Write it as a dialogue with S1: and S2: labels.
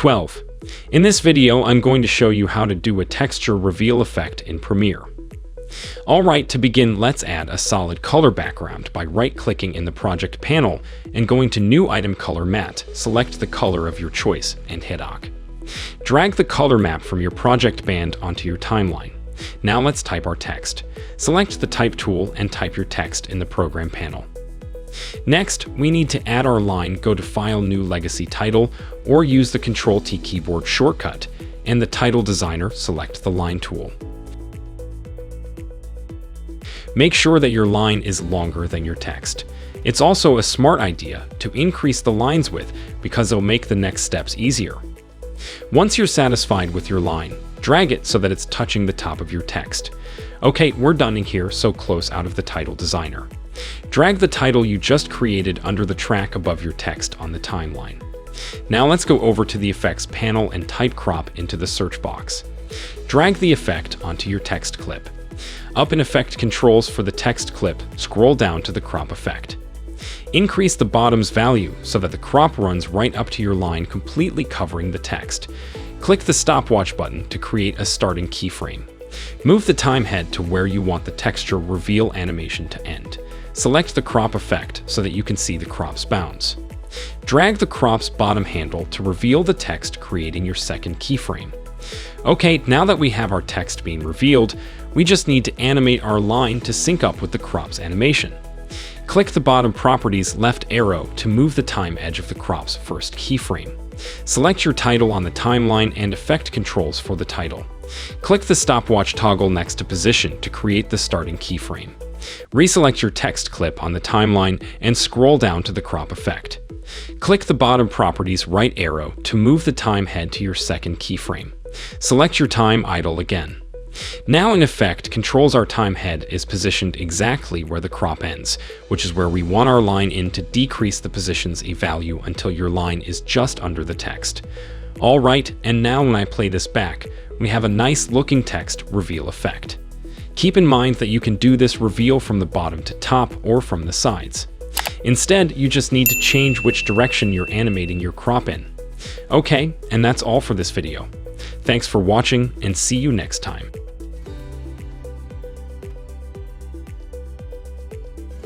S1: 12. In this video, I'm going to show you how to do a texture reveal effect in Premiere. Alright, to begin, let's add a solid color background by right-clicking in the project panel and going to New Item Color Matte. Select the color of your choice and hit OK. Drag the color map from your project band onto your timeline. Now let's type our text. Select the Type tool and type your text in the Program panel. Next, we need to add our line. Go to File, New Legacy Title, or use the Ctrl-T keyboard shortcut, and the Title Designer, select the Line tool. Make sure that your line is longer than your text. It's also a smart idea to increase the line's width because it'll make the next steps easier. Once you're satisfied with your line, drag it so that it's touching the top of your text. Okay, we're done in here, so close out of the Title Designer. Drag the title you just created under the track above your text on the timeline. Now let's go over to the Effects panel and type Crop into the search box. Drag the effect onto your text clip. Up in Effect Controls for the text clip, scroll down to the Crop effect. Increase the bottom's value so that the crop runs right up to your line, completely covering the text. Click the stopwatch button to create a starting keyframe. Move the time head to where you want the texture reveal animation to end. Select the crop effect so that you can see the crop's bounds. Drag the crop's bottom handle to reveal the text, creating your second keyframe. Okay, now that we have our text being revealed, we just need to animate our line to sync up with the crop's animation. Click the bottom properties left arrow to move the time edge of the crop's first keyframe. Select your title on the timeline and effect controls for the title. Click the stopwatch toggle next to position to create the starting keyframe. Reselect your text clip on the timeline and scroll down to the crop effect. Click the bottom properties right arrow to move the time head to your second keyframe. Select your time idle again. Now in Effect Controls, our time head is positioned exactly where the crop ends, which is where we want our line in to decrease the position's value until your line is just under the text. Alright, and now when I play this back, we have a nice looking text reveal effect. Keep in mind that you can do this reveal from the bottom to top or from the sides. Instead, you just need to change which direction you're animating your crop in. Okay, and that's all for this video. Thanks for watching, and see you next time.